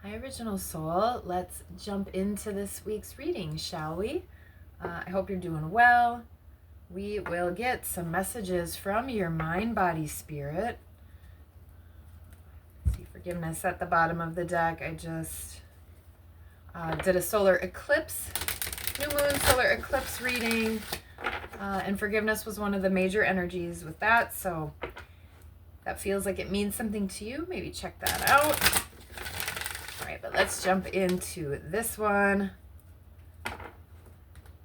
Hi, Original Soul. Let's jump into this week's reading, shall we? I hope you're doing well. We will get some messages from your mind, body, spirit. See forgiveness at the bottom of the deck. I just did a solar eclipse, new moon solar eclipse reading, and forgiveness was one of the major energies with that. So that feels like it means something to you. Maybe check that out. All right, but let's jump into this one.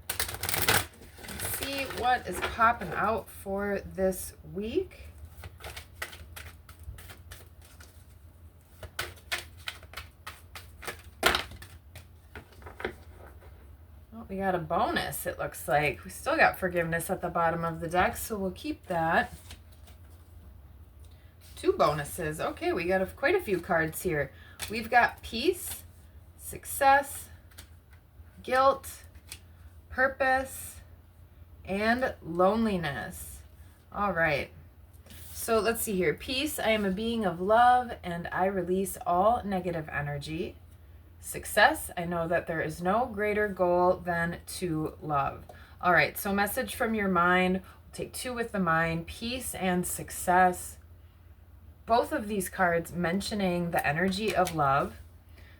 Let's see what is popping out for this week. Oh, we got a bonus, it looks like. We still got forgiveness at the bottom of the deck, so we'll keep that. Two bonuses. Okay, we got quite a few cards here. We've got peace, success, guilt, purpose, and loneliness. All right. So let's see here. Peace, I am a being of love and I release all negative energy. Success, I know that there is no greater goal than to love. All right, so message from your mind. We'll take two with the mind, peace and success. Both of these cards mentioning the energy of love.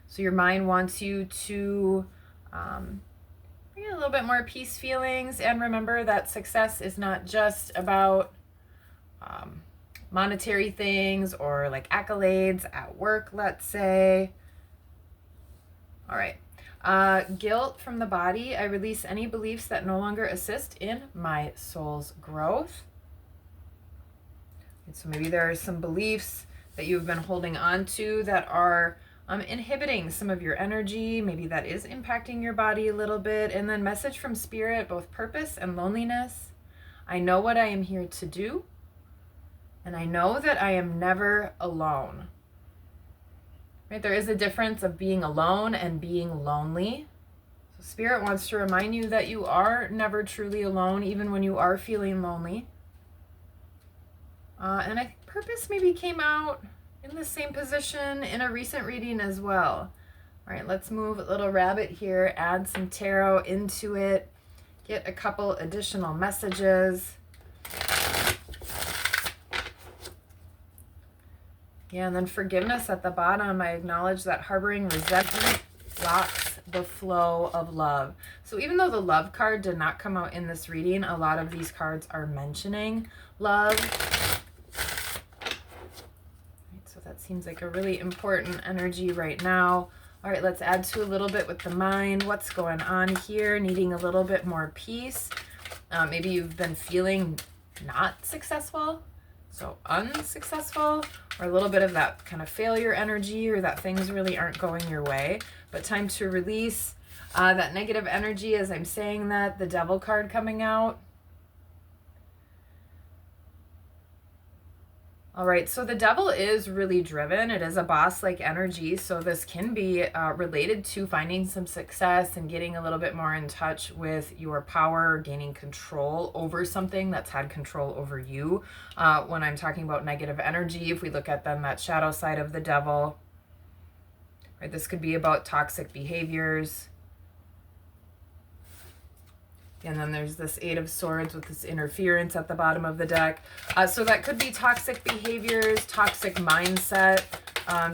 So your mind wants you to bring a little bit more peace feelings, and remember that success is not just about monetary things or like accolades at work, let's say. All right. Guilt from the body. I release any beliefs that no longer assist in my soul's growth. And so maybe there are some beliefs that you've been holding on to that are inhibiting some of your energy. Maybe that is impacting your body a little bit. And then message from spirit, both purpose and loneliness. I know what I am here to do. And I know that I am never alone. Right? There is a difference of being alone and being lonely. So spirit wants to remind you that you are never truly alone, even when you are feeling lonely. And I think purpose maybe came out in the same position in a recent reading as well. All right, let's move a little rabbit here, add some tarot into it, get a couple additional messages. Yeah, and then forgiveness at the bottom. I acknowledge that harboring resentment blocks the flow of love. So even though the love card did not come out in this reading, a lot of these cards are mentioning love. So that seems like a really important energy right now. All right, let's add to a little bit with the mind. What's going on here? Needing a little bit more peace. Maybe you've been feeling not successful, so unsuccessful, or a little bit of that kind of failure energy, or that things really aren't going your way. But time to release that negative energy. As I'm saying that, the devil card coming out. All right, so the devil is really driven. It is a boss-like energy, so this can be related to finding some success and getting a little bit more in touch with your power, gaining control over something that's had control over you. When I'm talking about negative energy, if we look at then that shadow side of the devil, right, this could be about toxic behaviors. And then there's this Eight of Swords with this interference at the bottom of the deck. So that could be toxic behaviors, toxic mindset,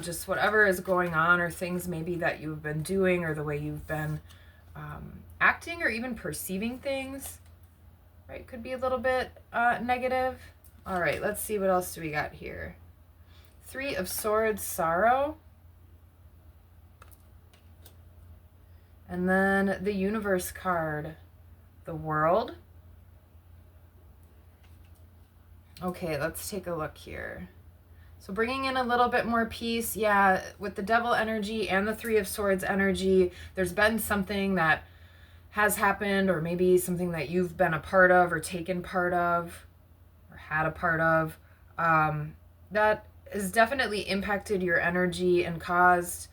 just whatever is going on, or things maybe that you've been doing, or the way you've been acting, or even perceiving things. Right? Could be a little bit negative. All right, let's see what else do we got here. Three of Swords, sorrow. And then the Universe card. The World. Okay, let's take a look here. So bringing in a little bit more peace. Yeah, with the devil energy and the Three of Swords energy, there's been something that has happened, or maybe something that you've been a part of, or taken part of, or had a part of, that has definitely impacted your energy and caused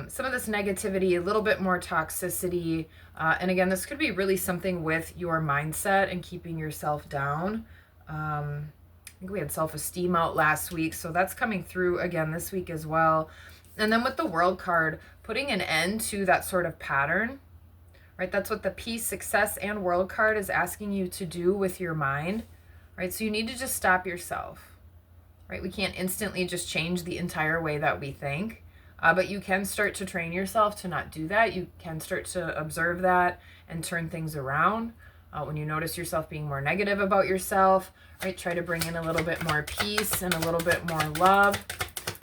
some of this negativity, a little bit more toxicity. And again, this could be really something with your mindset and keeping yourself down. I think we had self-esteem out last week, so that's coming through again this week as well. And then with the World card, putting an end to that sort of pattern, right? That's what the peace, success, and World card is asking you to do with your mind, right? So you need to just stop yourself, right? We can't instantly just change the entire way that we think, but you can start to train yourself to not do that. You can start to observe that and turn things around. When you notice yourself being more negative about yourself, right? Try to bring in a little bit more peace and a little bit more love.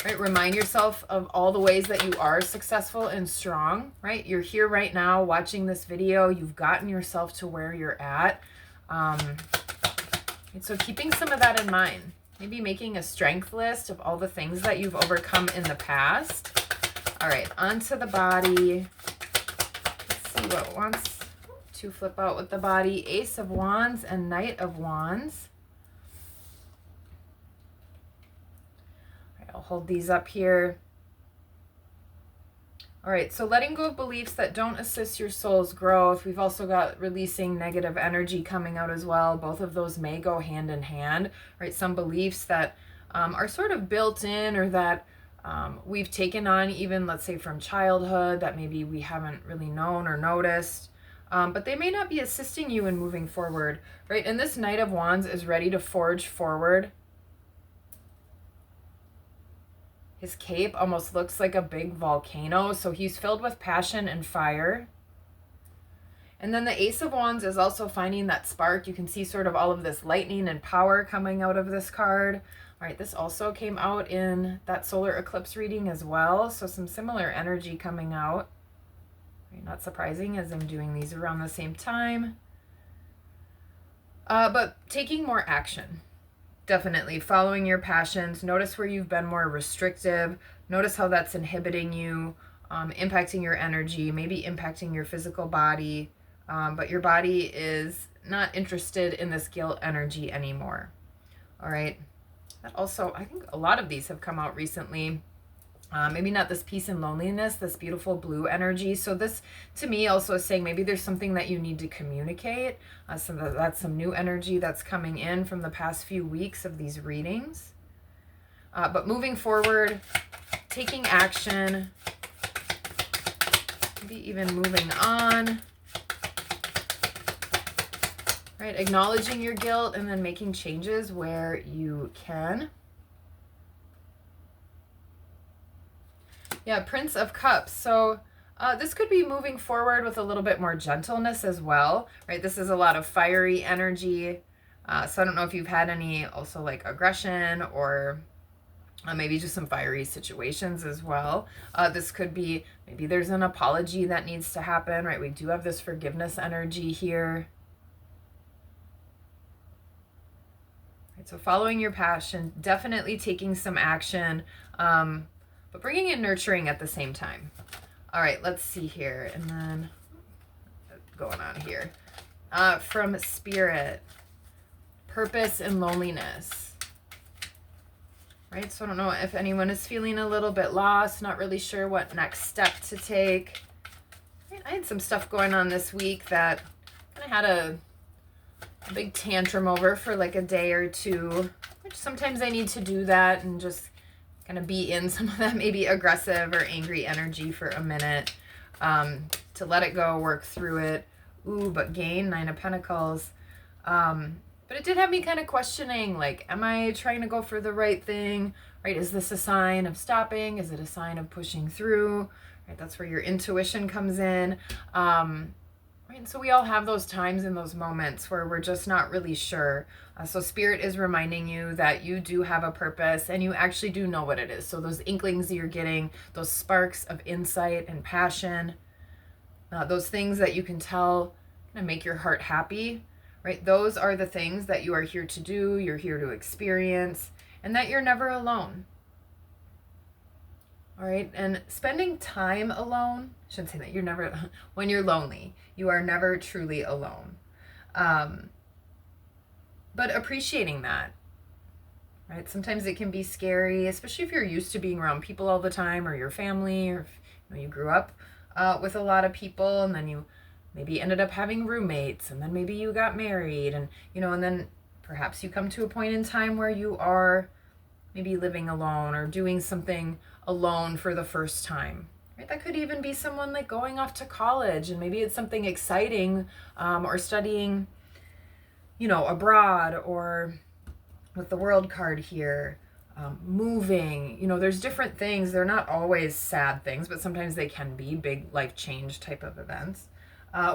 Right, remind yourself of all the ways that you are successful and strong, right? You're here right now watching this video. You've gotten yourself to where you're at. And so keeping some of that in mind, maybe making a strength list of all the things that you've overcome in the past. All right, onto the body. Let's see what wants to flip out with the body. Ace of Wands and Knight of Wands. I'll hold these up here. All right, so letting go of beliefs that don't assist your soul's growth. We've also got releasing negative energy coming out as well. Both of those may go hand in hand, right? Some beliefs that are sort of built in, or that we've taken on even, let's say, from childhood, that maybe we haven't really known or noticed. But they may not be assisting you in moving forward, right? And this Knight of Wands is ready to forge forward. His cape almost looks like a big volcano, so he's filled with passion and fire. And then the Ace of Wands is also finding that spark. You can see sort of all of this lightning and power coming out of this card. All right, this also came out in that solar eclipse reading as well, so some similar energy coming out. Right, not surprising as I'm doing these around the same time. But taking more action. Definitely following your passions. Notice where you've been more restrictive. Notice how that's inhibiting you, impacting your energy, maybe impacting your physical body. But your body is not interested in this guilt energy anymore. All right. That also, I think a lot of these have come out recently. Maybe not this peace and loneliness, this beautiful blue energy. So this, to me, also is saying maybe there's something that you need to communicate. So that's some new energy that's coming in from the past few weeks of these readings. But moving forward, taking action, maybe even moving on. Right, acknowledging your guilt and then making changes where you can. Yeah, Prince of Cups. So this could be moving forward with a little bit more gentleness as well, right? This is a lot of fiery energy. So I don't know if you've had any also like aggression or maybe just some fiery situations as well. This could be, maybe there's an apology that needs to happen, right? We do have this forgiveness energy here. Right, so following your passion, definitely taking some action, but bringing in nurturing at the same time. All right, let's see here. And then going on here. From Spirit, purpose and loneliness. Right, so I don't know if anyone is feeling a little bit lost, not really sure what next step to take. Right, I had some stuff going on this week that kind of had a big tantrum over for like a day or two, which sometimes I need to do that and just kind of be in some of that maybe aggressive or angry energy for a minute, to let it go, work through it. Ooh, but gain, 9 of Pentacles. But it did have me kind of questioning, like, am I trying to go for the right thing? Right? Is this a sign of stopping? Is it a sign of pushing through? Right? That's where your intuition comes in. Right? So we all have those times and those moments where we're just not really sure. So Spirit is reminding you that you do have a purpose and you actually do know what it is. So those inklings that you're getting, those sparks of insight and passion, those things that you can tell kind of make your heart happy, right? Those are the things that you are here to do, you're here to experience, and that you're never alone. All right, and spending time alone, I shouldn't say that, you're never, when you're lonely, you are never truly alone. But appreciating that, right? Sometimes it can be scary, especially if you're used to being around people all the time, or your family, or if, you grew up with a lot of people, and then you maybe ended up having roommates, and then maybe you got married, and and then perhaps you come to a point in time where you are maybe living alone or doing something alone for the first time. Right? That could even be someone like going off to college, and maybe it's something exciting, or studying, abroad, or with the world card here, moving. There's different things. They're not always sad things, but sometimes they can be big life change type of events,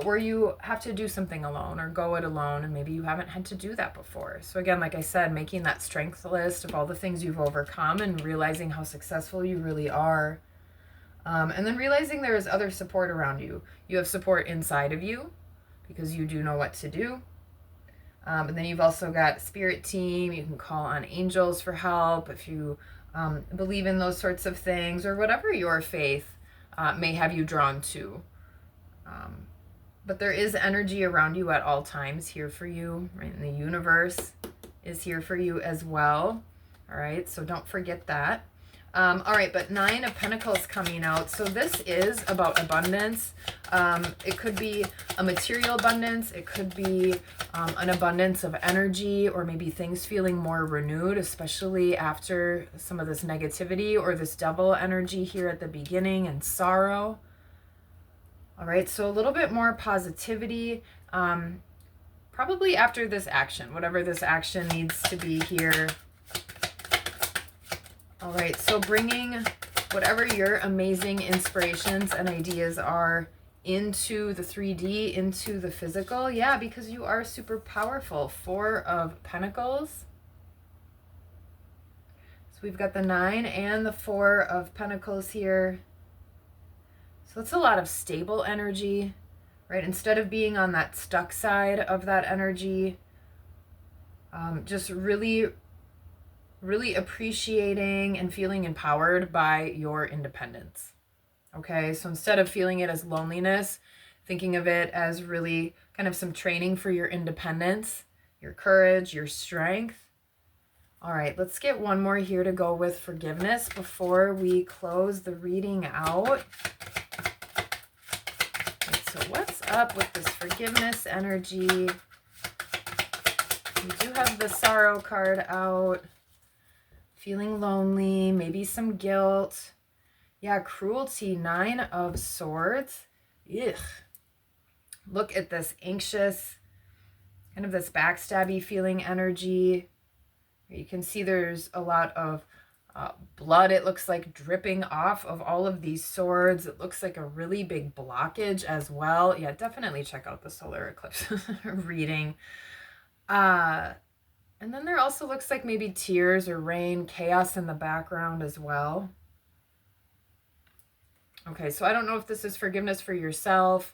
where you have to do something alone or go it alone, and maybe you haven't had to do that before. So again, like I said, making that strength list of all the things you've overcome and realizing how successful you really are. And then realizing there is other support around you. You have support inside of you because you do know what to do. And then you've also got spirit team. You can call on angels for help if you believe in those sorts of things, or whatever your faith may have you drawn to. But there is energy around you at all times here for you, right? And the universe is here for you as well. All right, so don't forget that. All right, but 9 of Pentacles coming out. So this is about abundance. It could be a material abundance. It could be an abundance of energy, or maybe things feeling more renewed, especially after some of this negativity or this double energy here at the beginning, and sorrow. All right, so a little bit more positivity, probably after this action, whatever this action needs to be here. All right, so bringing whatever your amazing inspirations and ideas are into the 3D, into the physical. Yeah, because you are super powerful. 4 of Pentacles. So we've got the 9 and the 4 of Pentacles here. So it's a lot of stable energy, right? Instead of being on that stuck side of that energy, just really appreciating and feeling empowered by your independence. Okay, so instead of feeling it as loneliness, thinking of it as really kind of some training for your independence, your courage, your strength. All right, let's get one more here to go with forgiveness before we close the reading out. Right, so what's up with this forgiveness energy? We do have the sorrow card out. Feeling lonely, maybe some guilt. Yeah, cruelty, 9 of Swords. Ugh. Look at this anxious, kind of this backstabby feeling energy. You can see there's a lot of blood, it looks like, dripping off of all of these swords. It looks like a really big blockage as well. Yeah, definitely check out the solar eclipse reading. And then there also looks like maybe tears or rain, chaos in the background as well. Okay, so I don't know if this is forgiveness for yourself,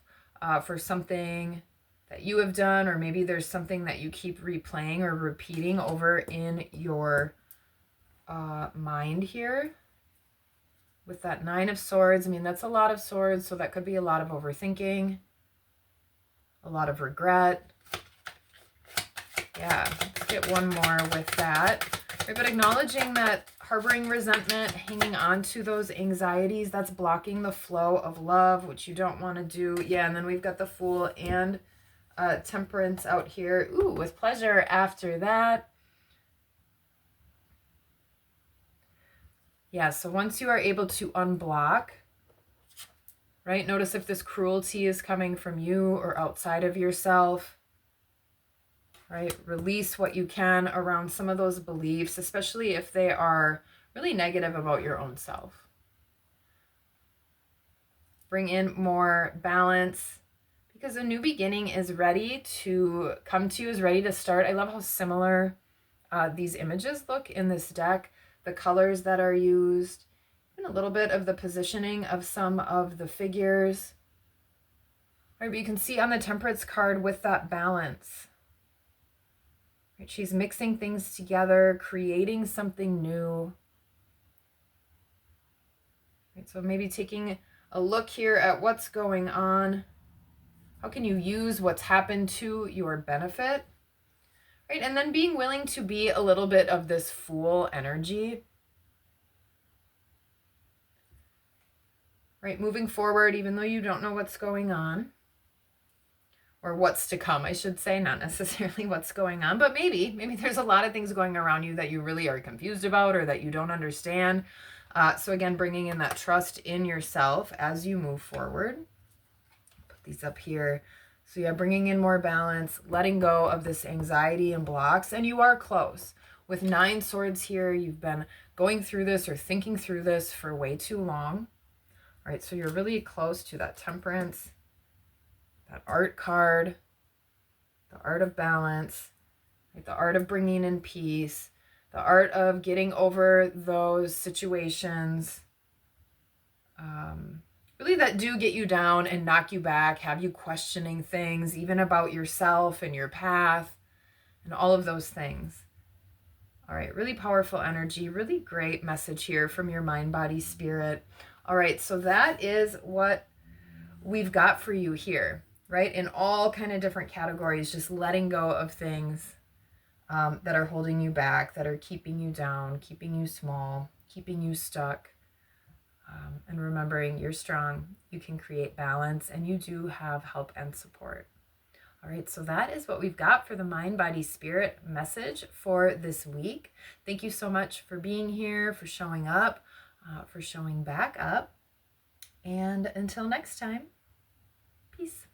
for something that you have done, or maybe there's something that you keep replaying or repeating over in your mind here. With that 9 of Swords, I mean, that's a lot of swords, so that could be a lot of overthinking, a lot of regret. Yeah, let's get one more with that. Right, but acknowledging that harboring resentment, hanging on to those anxieties, that's blocking the flow of love, which you don't want to do. Yeah, and then we've got the Fool and Temperance out here. Ooh, with pleasure after that. Yeah, so once you are able to unblock, right, notice if this cruelty is coming from you or outside of yourself. Right? Release what you can around some of those beliefs, especially if they are really negative about your own self. Bring in more balance, because a new beginning is ready to come to you, is ready to start. I love how similar these images look in this deck, the colors that are used, and a little bit of the positioning of some of the figures. Right, but you can see on the Temperance card with that balance. Right, she's mixing things together, creating something new. Right, so maybe taking a look here at what's going on. How can you use what's happened to your benefit? Right, and then being willing to be a little bit of this Fool energy. Right, moving forward, even though you don't know what's going on. or what's to come, I should say, not necessarily what's going on, but maybe there's a lot of things going around you that you really are confused about or that you don't understand. So again, bringing in that trust in yourself as you move forward. Put these up here. So yeah, bringing in more balance, letting go of this anxiety and blocks, and you are close. With 9 swords here, you've been going through this or thinking through this for way too long. All right, so you're really close to that temperance, that art card, the art of balance, right? The art of bringing in peace, the art of getting over those situations, really that do get you down and knock you back, have you questioning things, even about yourself and your path and all of those things. All right, really powerful energy, really great message here from your mind, body, spirit. All right, so that is what we've got for you here, right? In all kind of different categories, just letting go of things that are holding you back, that are keeping you down, keeping you small, keeping you stuck. And remembering you're strong, you can create balance, and you do have help and support. All right, so that is what we've got for the mind, body, spirit message for this week. Thank you so much for being here, for showing up, for showing back up. And until next time, peace.